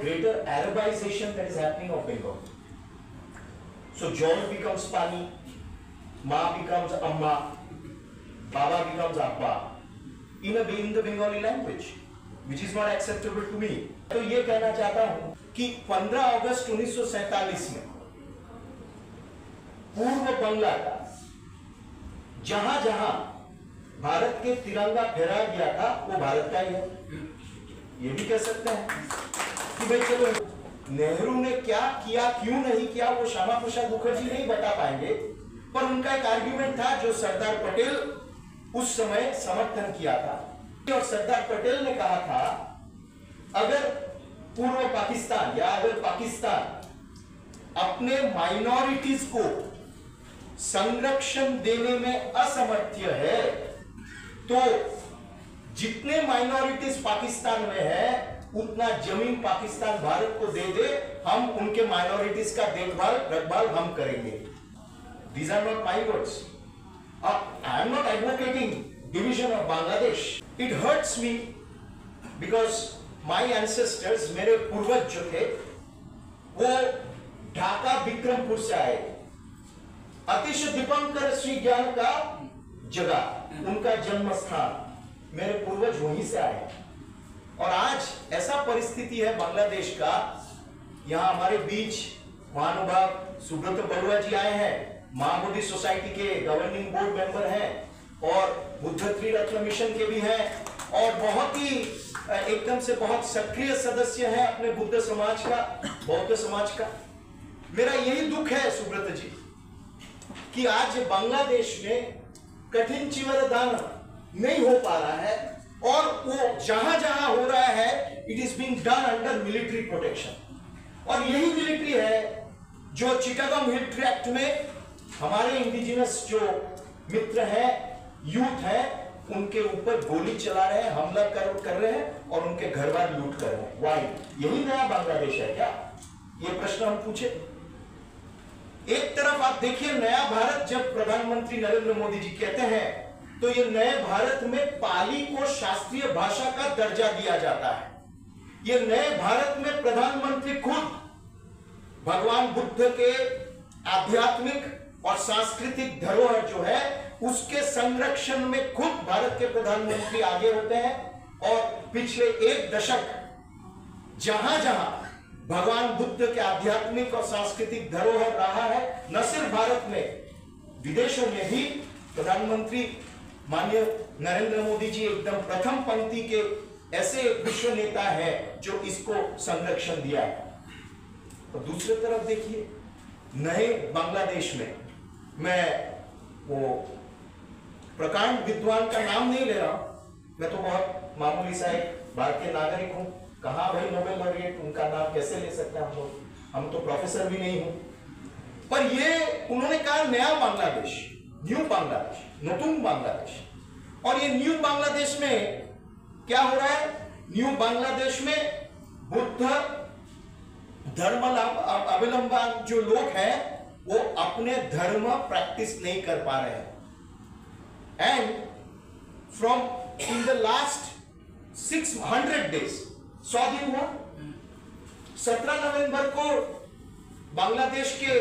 greater Arabization that is happening of Bengal. So John becomes Pani, Ma becomes Amma, Baba becomes Abba in the Bengali language, which is not acceptable to me. तो ये कहना चाहता हूँ कि 15 अगस्त 1947 में पूर्व बंगला का जहां जहां भारत के तिरंगा फहराया गया था वो भारत का ही है। ये भी कह सकते हैं कि भाई चलो नेहरू ने क्या किया क्यों नहीं किया वो श्यामा प्रसाद मुखर्जी नहीं बता पाएंगे, पर उनका एक आर्ग्यूमेंट था जो सरदार पटेल उस समय समर्थन किया था। और सरदार पटेल ने कहा था अगर पूर्व पाकिस्तान या अगर पाकिस्तान अपने माइनॉरिटीज को संरक्षण देने में असमर्थ्य है तो जितने माइनॉरिटीज पाकिस्तान में है उतना जमीन पाकिस्तान भारत को दे दे, हम उनके माइनॉरिटीज का देखभाल रखभाल हम करेंगे। These are not my words. I am not advocating division of Bangladesh. It hurts me because my ancestors, मेरे पूर्वज जो थे वो ढाका विक्रमपुर से आए। अतिश दीपंकर श्री ज्ञान का जगह, उनका जन्म स्थान, मेरे पूर्वज वहीं से आए। और आज ऐसा परिस्थिति है बांग्लादेश का, यहाँ हमारे बीच महानुभाव सुब्रत बरुआ जी आए हैं, महाबोधि सोसाइटी के गवर्निंग बोर्ड मेंबर हैं और बुद्ध त्रिरत्न मिशन के भी हैं और बहुत ही एकदम से बहुत सक्रिय सदस्य हैं अपने बुद्ध समाज का, बौद्ध समाज का। मेरा यही दुख है सुब्रत जी कि आज बांग्लादेश में कठिन चिवरदान नहीं हो पा रहा है और वो जहां जहां हो रहा है it is being done under military protection. और यही मिलिट्री है जो चिटागंग हिल ट्रैक्ट में हमारे इंडिजिनस जो मित्र हैं, यूथ हैं, उनके ऊपर गोली चला रहे हैं, हमला कर रहे हैं और उनके घर बार लूट कर रहे हैं। वाई? यही नया बांग्लादेश है क्या? ये प्रश्न हम पूछे। एक तरफ आप देखिए नया भारत जब प्रधानमंत्री नरेंद्र मोदी जी कहते हैं तो ये नए भारत में पाली को शास्त्रीय भाषा का दर्जा दिया जाता है। ये नए भारत में प्रधानमंत्री खुद भगवान बुद्ध के आध्यात्मिक और सांस्कृतिक धरोहर जो है उसके संरक्षण में खुद भारत के प्रधानमंत्री आगे होते हैं। और पिछले एक दशक जहां जहां भगवान बुद्ध के आध्यात्मिक और सांस्कृतिक धरोहर रहा है, न सिर्फ भारत में, विदेशों में भी प्रधानमंत्री माननीय नरेंद्र मोदी जी एकदम प्रथम पंक्ति के ऐसे विश्व नेता है जो इसको संरक्षण दिया है। और दूसरी तरफ देखिए नए बांग्लादेश में, मैं वो प्रकांड विद्वान का नाम नहीं ले रहा हूं, मैं तो बहुत मामूली सा एक भारतीय नागरिक हूं, कहां भाई नोबेल लॉरिएट, उनका नाम कैसे ले सकते हैं हम लोग, हम तो प्रोफेसर भी नहीं हूं। पर ये उन्होंने कहा नया बांग्लादेश, न्यू बांग्लादेश, नतुन बांग्लादेश। और ये न्यू बांग्लादेश में क्या हो रहा है? न्यू बांग्लादेश में बुद्ध धर्म अवलंबन जो लोग हैं वो अपने धर्म प्रैक्टिस नहीं कर पा रहे हैं। And from in the last 600 days 100 दिन हुआ, 17 नवंबर को बांग्लादेश के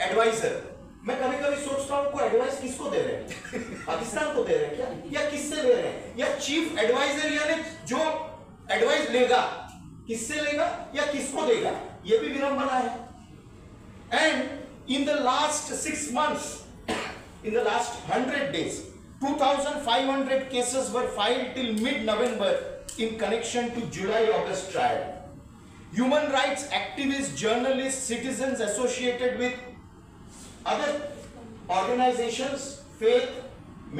एडवाइजर, मैं कभी कभी सोचता हूं कोई एडवाइस किसको दे रहे हैं? पाकिस्तान को दे रहे हैं क्या, या किससे ले रहे हैं? या चीफ एडवाइजर यानी जो एडवाइस लेगा किससे लेगा या किसको देगा? ये भी विडंबना है। And in the last 6 months, in the last 100 days, 2,500 cases were filed till mid-November in connection to July-August trial. Human rights activists, journalists, citizens associated with other organizations, faith,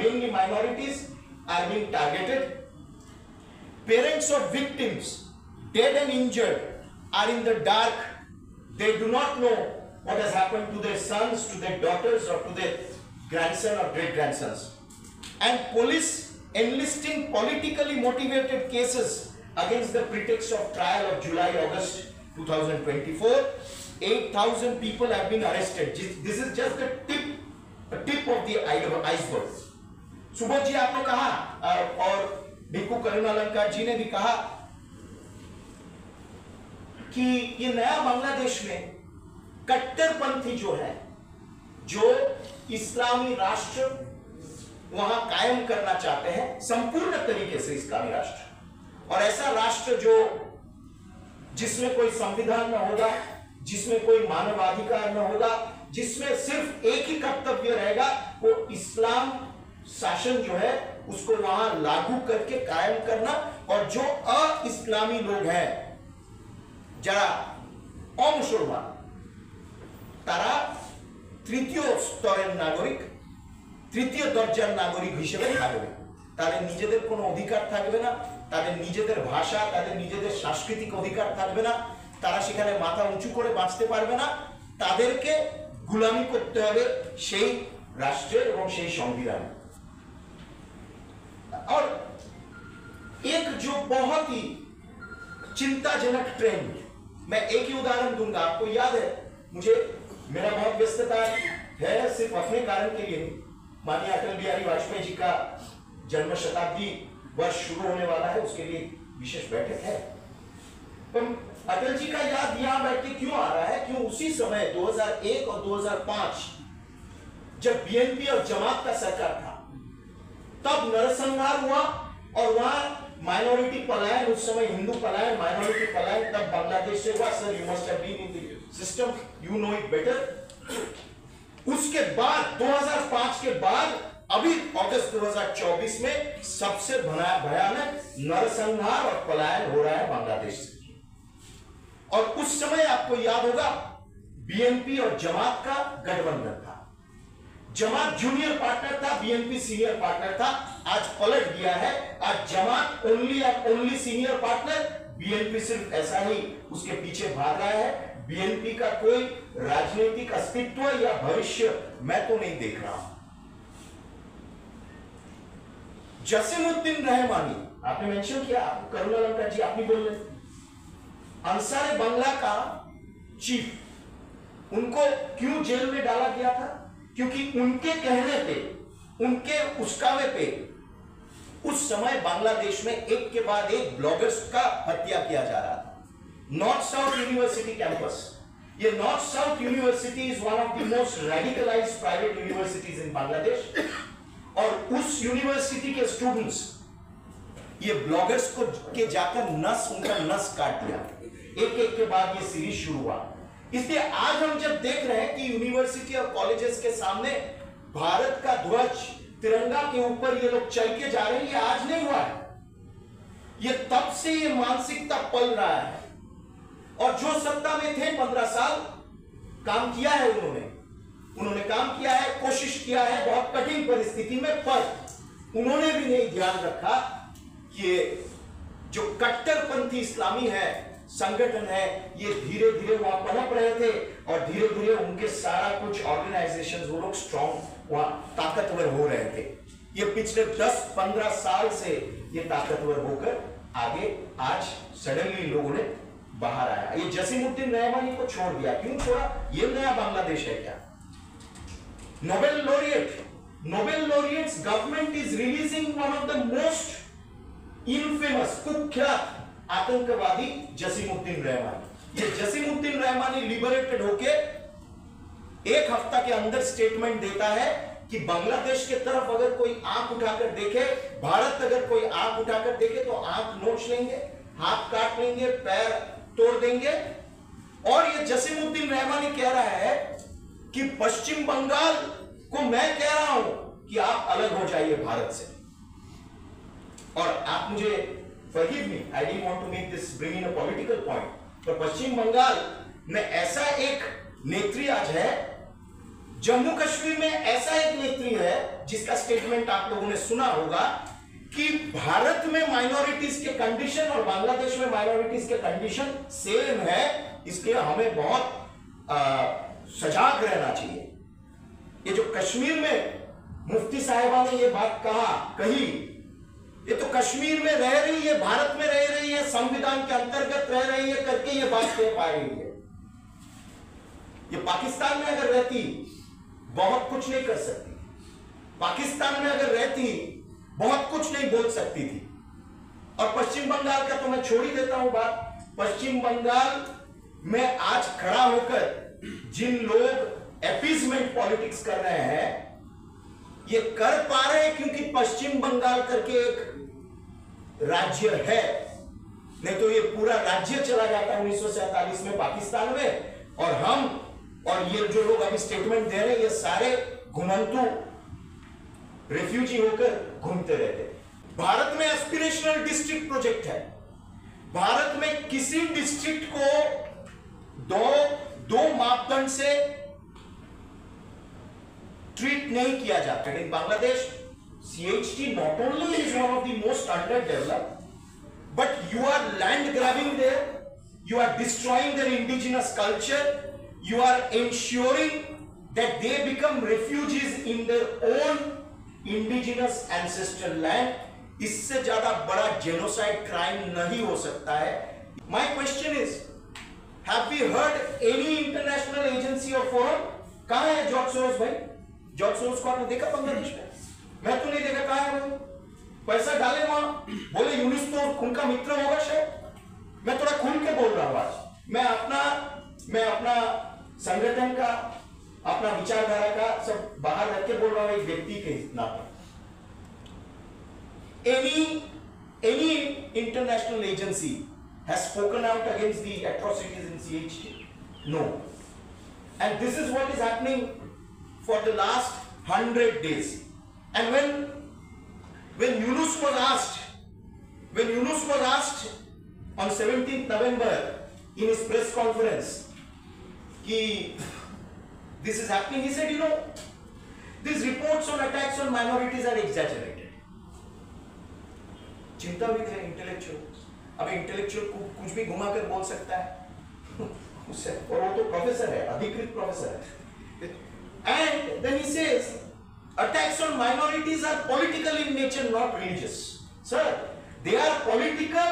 mainly minorities, are being targeted. Parents of victims, dead and injured, are in the dark. They do not know what has happened to their sons, to their daughters, or to their grandson or great-grandsons. And police enlisting politically motivated cases against the pretext of trial of July-August 2024. 8,000 people have been arrested. This is just the tip of the iceberg. Subodh ji आपने कहा और भिक्खु करुणालंकार जी ने भी कहा कि ये नया बांग्लादेश में कट्टरपंथी जो है, जो इस्लामी राष्ट्र वहां कायम करना चाहते हैं संपूर्ण तरीके से इस्लामी राष्ट्र, और ऐसा राष्ट्र जो जिसमें कोई संविधान न होगा, जिसमें कोई मानवाधिकार न होगा, जिसमें सिर्फ एक ही कर्तव्य रहेगा, वो इस्लाम शासन जो है उसको वहां लागू करके कायम करना। और जो अ-इस्लामी लोग हैं, যারা অমুসলমান, তারা তৃতীয় স্তরের নাগরিক, তৃতীয় দরজার নাগরিক হিসেবে থাকবে। তাদের নিজেদের কোনো অধিকার থাকবে না, তাদের নিজেদের ভাষা, তাদের নিজেদের সাংস্কৃতিক অধিকার থাকবে না, তারা সেখানে মাথা উঁচু করে বাঁচতে পারবে না, তাদেরকে গোলামি করতে হবে সেই রাষ্ট্রের এবং সেই সংবিধান। और एक जो बहुत ही चिंताजनक ट्रेंड, मैं एक ही उदाहरण दूंगा। आपको याद है, मुझे मेरा बहुत व्यस्तता है, सिर्फ अपने कारण के लिए नहीं, माननीय अटल बिहारी वाजपेयी जी का जन्म शताब्दी वर्ष शुरू होने वाला है, उसके लिए विशेष बैठक है। तो अटल जी का याद यहां बैठ के क्यों आ रहा है? क्यों उसी समय 2001 और 2005 जब बीएनपी और जमात का सरकार था, तब नरसंहार हुआ और वहां माइनॉरिटी पलायन, उस समय हिंदू पलायन, माइनॉरिटी पलायन तब बांग्लादेश से हुआ। Sir, you must have been in the system, you know it better. उसके बाद 2005 के बाद अभी अगस्त 2024 में सबसे भयानक नरसंहार और पलायन हो रहा है बांग्लादेश से। और उस समय आपको याद होगा, बीएनपी और जमात का गठबंधन था। जमात जूनियर पार्टनर था, बीएनपी सीनियर पार्टनर था। आज पलट गया है, आज जमात ओनली सीनियर पार्टनर, बीएनपी सिर्फ ऐसा ही उसके पीछे भाग रहा है। बीएनपी का कोई राजनीतिक अस्तित्व या भविष्य मैं तो नहीं देख रहा हूं। जसीमुद्दीन रहमानी आपने मेंशन किया, करुणा लंका जी आप नहीं बोल रहे, अंसारे बंगला का चीफ, उनको क्यों जेल में डाला गया था? क्योंकि उनके कहने पे, उनके उस्कावे पे उस समय बांग्लादेश में एक के बाद एक ब्लॉगर्स का हत्या किया जा रहा था। नॉर्थ साउथ यूनिवर्सिटी कैंपस, ये north south university is one of the most radicalised private universities in Bangladesh, और उस यूनिवर्सिटी के स्टूडेंट्स ये ब्लॉगर्स को के जाकर उनका नस काट दिया। एक एक के बाद ये सीरीज शुरू हुआ। इसलिए आज हम जब देख रहे हैं कि यूनिवर्सिटी और कॉलेजेस के सामने भारत का ध्वज, तिरंगा के ऊपर ये लोग चल के जा रहे हैं, ये आज नहीं हुआ है, ये तब से ये मानसिकता पल रहा है। और जो सत्ता में थे 15 साल काम किया है, उन्होंने काम किया है, कोशिश किया है बहुत कठिन परिस्थिति में, पर उन्होंने भी नहीं ध्यान रखा कि जो कट्टरपंथी इस्लामी है संगठन है, ये धीरे धीरे वहां पनप रहे थे, और धीरे धीरे उनके सारा कुछ ऑर्गेनाइजेशंस वो लोग स्ट्रॉन्ग, वहां ताकतवर हो रहे थे। ये पिछले 10-15 साल से ये ताकतवर होकर आगे आज सडनली लोगों ने बाहर आया। ये जसीमुद्दीन रहमानी को छोड़ दिया, क्यों छोड़ा? ये नया बांग्लादेश है क्या? Nobel laureates government is releasing one of the most infamous, कुख्यात आतंकवादी जसीमुद्दीन रहमानी। ये जसीमुद्दीन रहमानी लिबरेटेड होके एक हफ्ता के अंदर स्टेटमेंट देता है कि बांग्लादेश के तरफ अगर कोई आंख उठाकर देखे, भारत अगर कोई आंख उठाकर देखे तो आंख नोच लेंगे, हाथ काट लेंगे, पैर तोड़ देंगे। और ये जसीमुद्दीन रहमानी कह रहा है कि पश्चिम बंगाल को मैं कह रहा हूं कि आप अलग हो जाइए भारत से। और आप मुझे forgive me, I didn't want to make this bring in a political point, पर पश्चिम बंगाल में ऐसा एक नेत्री आज है, जम्मू कश्मीर में ऐसा एक नेत्री है जिसका स्टेटमेंट आप लोगों ने सुना होगा कि भारत में माइनॉरिटीज के कंडीशन और बांग्लादेश में माइनॉरिटीज के कंडीशन सेम है, इसलिए हमें बहुत सजाग रहना चाहिए। ये जो कश्मीर में मुफ्ती साहिबा ने ये बात कही, ये तो कश्मीर में रह रही है, भारत में रह रही है, संविधान के अंतर्गत रह रही है करके ये बात कह पा रही है। ये पाकिस्तान में अगर रहती बहुत कुछ नहीं कर सकती, पाकिस्तान में अगर रहती बहुत कुछ नहीं बोल सकती थी। और पश्चिम बंगाल का तो मैं छोड़ ही देता हूं बात, पश्चिम बंगाल मैं आज खड़ा होकर जिन लोग एपीजमेंट पॉलिटिक्स कर रहे हैं, ये कर पा रहे हैं क्योंकि पश्चिम बंगाल करके एक राज्य है, नहीं तो ये पूरा राज्य चला जाता 1947 में पाकिस्तान में। और हम और ये जो लोग अभी स्टेटमेंट दे रहे हैं, ये सारे घुमंतु रेफ्यूजी होकर घूमते रहते। भारत में एस्पिरेशनल डिस्ट्रिक्ट प्रोजेक्ट है। भारत में किसी डिस्ट्रिक्ट को दो मापदंड से ट्रीट नहीं किया जाता। इन Bangladesh CHT not only is one of the most underdeveloped, but you are land grabbing there, you are destroying their indigenous culture, you are ensuring that they become refugees in their own indigenous ancestral land. इससे ज्यादा बड़ा genocide crime नहीं हो सकता है। My question is, have we heard any international agency or forum? कहां है George Soros भाई? जॉर्ज सोरोस को आपने देखा बांग्लादेश में? मैं तो नहीं देखा। कहां है वो? पैसा डाले वहां, बोले यूनिस तो उनका मित्र होगा शायद। मैं थोड़ा खुल के बोल रहा हूं आज। मैं अपना संगठन का, अपना विचारधारा का सब बाहर रख के बोल रहा हूं, एक व्यक्ति के नाते। Any international agency has spoken out against the atrocities in CHT? No. And this is what is happening for the last 100 days. And when Yunus was asked on 17th November in his press conference कि this is happening, he said, these reports on attacks on minorities are exaggerated. चिंताविद है intellectual. अब intellectual कुछ भी घुमा कर बोल सकता है उससे, और वो तो प्रोफेसर है, अधिकृत प्रोफेसर है। And then he says attacks on minorities are political in nature, not religious. Sir, they are political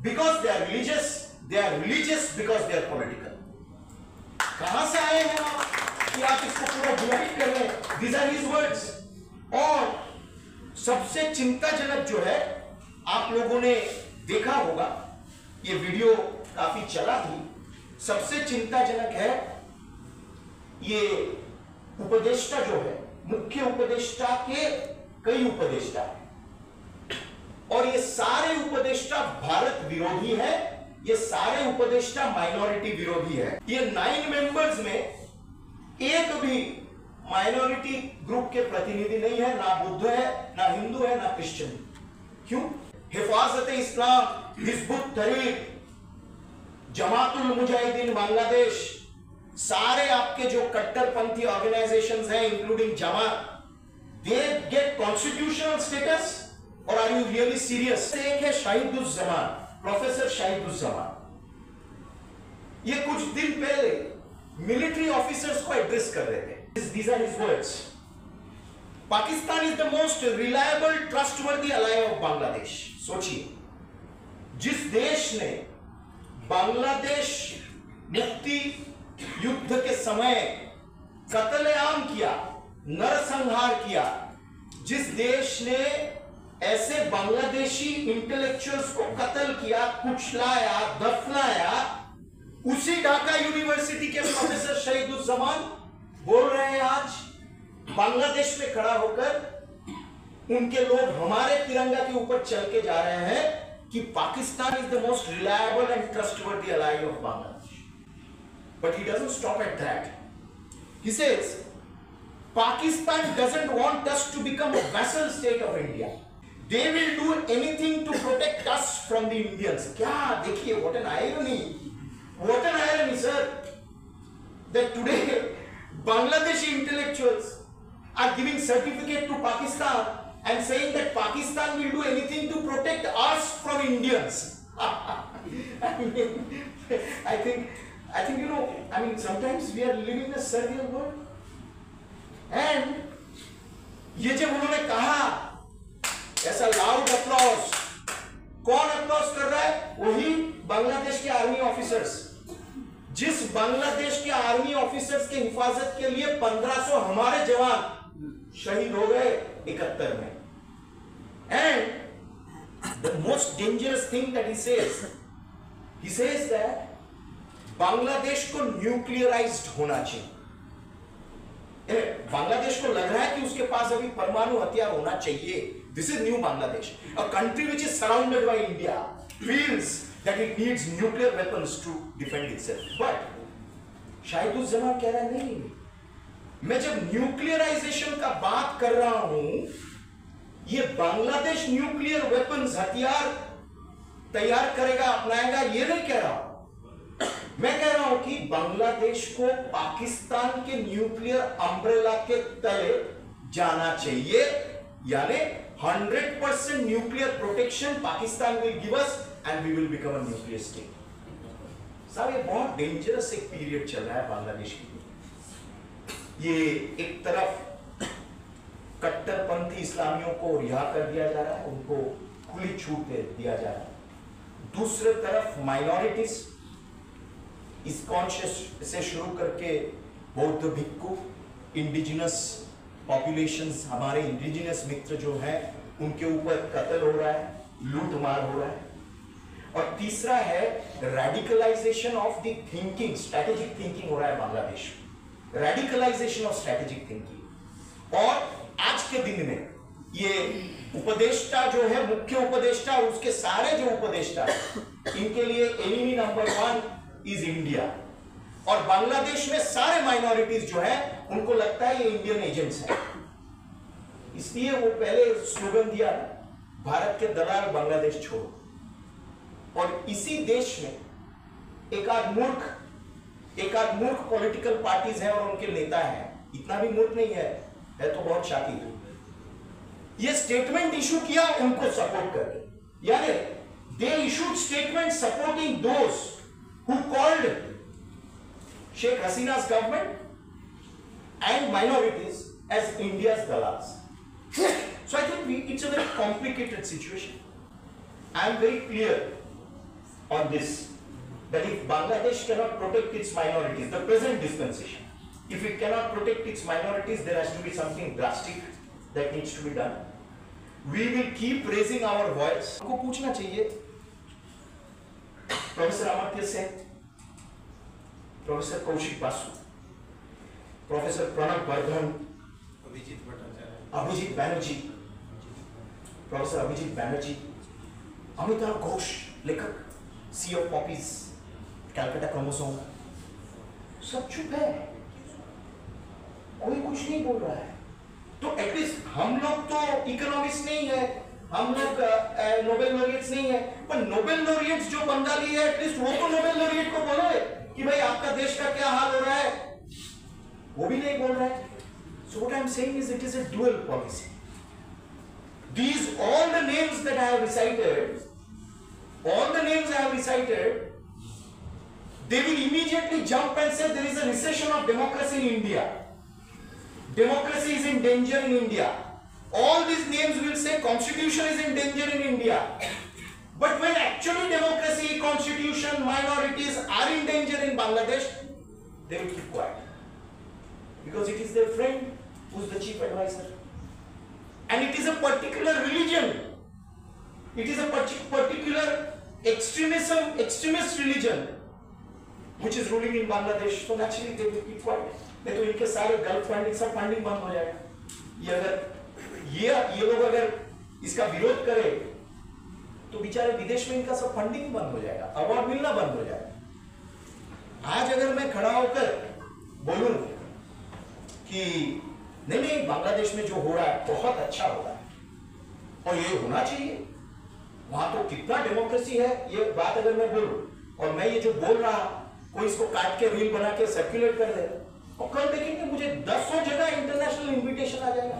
because they are religious. They are religious because they are political. कहां से आए हैं आप कि आप इसको पूरा डिवाइड कर रहे हैं? These are his words. और सबसे चिंताजनक जो है, आप लोगों ने देखा होगा, ये वीडियो काफी चला थी। सबसे चिंताजनक है ये उपदेष्टा जो है, मुख्य उपदेष्टा के कई उपदेष्टा हैं, और ये सारे उपदेष्टा भारत विरोधी है। ये सारे उपदेष्टा माइनॉरिटी विरोधी है। ये 9 मेंबर्स में एक भी माइनॉरिटी ग्रुप के प्रतिनिधि नहीं है, ना बुद्ध है, ना हिंदू है, ना क्रिश्चियन। क्यों? हिफाजत इस्लाम, हिजबुत तहरीक, जमातुल मुजाहिदीन बांग्लादेश, सारे आपके जो कट्टरपंथी ऑर्गेनाइजेशंस हैं including Jamaat, they get constitutional status. और आर यू रियली सीरियस? एक है शाहिदुज्जमान, प्रोफेसर शाहिदुज्जमान, ये कुछ दिन पहले मिलिट्री ऑफिसर्स को एड्रेस कर रहे थे। These are his words. Pakistan is the most reliable trustworthy ally of Bangladesh. सोचिए, जिस देश ने बांग्लादेश मुक्ति युद्ध के समय कत्लेआम किया, नरसंहार किया, जिस देश ने ऐसे बांग्लादेशी इंटेलेक्चुअल्स को कत्ल किया, कुचलाया, दफनाया, उसी ढाका यूनिवर्सिटी के प्रोफेसर शहीदुज्जमान बोल रहे हैं आज बांग्लादेश में खड़ा होकर, उनके लोग हमारे तिरंगा के ऊपर चल के जा रहे हैं कि Pakistan is the most reliable and trustworthy ally of Bangladesh. But he doesn't stop at that. He says Pakistan doesn't want us to become a vassal state of India. They will do anything to protect us from the Indians. क्या देखिए, what an irony, what an irony, sir, that today Bangladeshi intellectuals are giving certificate to Pakistan and saying that Pakistan will do anything to protect us from Indians. I think sometimes we are living in a surreal world. And ये जब उन्होंने कहा, ऐसा loud applause, कौन applause कर रहा है? वही बांग्लादेश के आर्मी ऑफिसर्स, जिस बांग्लादेश के आर्मी ऑफिसर्स के हिफाजत के लिए 1500 हमारे जवान शहीद हो गए 71 में। And the most dangerous thing that he says that Bangladesh को न्यूक्लियराइज्ड होना चाहिए। बांग्लादेश को लग रहा है कि उसके पास अभी परमाणु हथियार होना चाहिए। This is new Bangladesh, a country which is surrounded by India feels that it needs nuclear weapons to defend itself. But Shahiduzzaman कह रहा है नहीं, मैं जब न्यूक्लियराइजेशन का बात कर रहा हूं, ये बांग्लादेश न्यूक्लियर वेपन्स हथियार तैयार करेगा, अपनाएगा, ये नहीं कह रहा हूं। मैं कह रहा हूं कि बांग्लादेश को पाकिस्तान के न्यूक्लियर अम्ब्रेला के तले जाना चाहिए, यानी 100% nuclear protection Pakistan will give us and we will become a nuclear state. साहब ये बहुत डेंजरस एक पीरियड चल रहा है बांग्लादेश के लिए। ये एक तरफ कट्टरपंथी इस्लामियों को रिहा कर दिया जा रहा है, उनको खुली छूट दे दिया जा रहा है। दूसरे तरफ माइनॉरिटीज, इस्कॉन से शुरू करके बौद्ध भिक्खु, इंडिजिनस पॉपुलेशंस, हमारे इंडिजिनस मित्र जो हैं, उनके ऊपर कत्ल हो रहा है, लूट मार हो रहा है। और तीसरा है radicalisation of the thinking, strategic thinking हो रहा है बांग्लादेश में, रेडिकलाइजेशन ऑफ स्ट्रेटेजिक थिंकिंग। और आज के दिन में ये उपदेष्टा जो है, मुख्य उपदेष्टा और उसके सारे जो उपदेष्टा, इनके लिए एनिमी नंबर 1 इज इंडिया। और बांग्लादेश में सारे माइनॉरिटीज जो है, उनको लगता है ये इंडियन एजेंट्स हैं। इसलिए वो पहले स्लोगन दिया, भारत के दलाल बांग्लादेश छोड़ो। और इसी देश में एक आध मूर्ख पॉलिटिकल पार्टीज हैं और उनके नेता हैं, इतना भी मूर्ख नहीं है तो बहुत शातिर। ये स्टेटमेंट इशू किया उनको सपोर्ट करके, यानी they issued statement supporting those who called Sheikh Hasina's government and minorities as India's dalals. So I think it's a very complicated situation. I am very clear on this, that if Bangladesh cannot protect its minorities, the present dispensation, if it cannot protect its minorities, there has to be something drastic that needs to be done. We will keep raising our voice. हमको पूछना चाहिए professor Amartya Sen, professor Kaushik Basu, professor Pranab Bardhan, Abhijit Banerjee, professor Abhijit Banerjee, Amitabh Ghosh लेखक, sea of poppies, Calcutta chromosome, सब चुप है, कोई कुछ नहीं बोल रहा है। तो एटलीस्ट हम लोग तो इकोनॉमिस्ट नहीं है, हम लोग नोबेल लॉरिएट्स नहीं है, पर नोबेल लॉरिएट्स जो बंगाली है, एटलीस्ट वो तो नोबेल लॉरिएट को बोले कि भाई आपका देश का क्या हाल हो रहा है, वो भी नहीं बोल रहा है। So what I am saying is it is a dual policy. These all the names that I have recited, they will immediately jump and say there is a recession of democracy in India. Democracy is in danger in India. All these names will say constitution is in danger in India. But when actually democracy, constitution, minorities are in danger in Bangladesh, they will keep quiet. Because it is their friend who is the chief advisor. And it is a particular religion. It is a particular extremist religion which is ruling in Bangladesh. So naturally they will keep quiet. नहीं तो इनके सारे गलत funding, सब funding बंद हो जाएगा। ये लोग अगर इसका विरोध करें तो बेचारे विदेश में इनका सब फंडिंग बंद हो जाएगा, अवार्ड मिलना बंद हो जाएगा। आज अगर मैं खड़ा होकर बोलूं कि नहीं बांग्लादेश में जो हो रहा है बहुत अच्छा हो रहा है और ये होना चाहिए, वहां तो कितना डेमोक्रेसी है, ये बात अगर मैं बोलूं और मैं ये जो बोल रहा, कोई इसको काट के रील बना के सर्कुलेट कर दे, और कल देखेंगे मुझे 10 जगह इंटरनेशनल इन्विटेशन आ जाएगा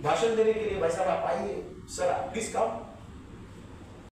भाषण देने के लिए, भाई साहब आप आइए, सर प्लीज कम।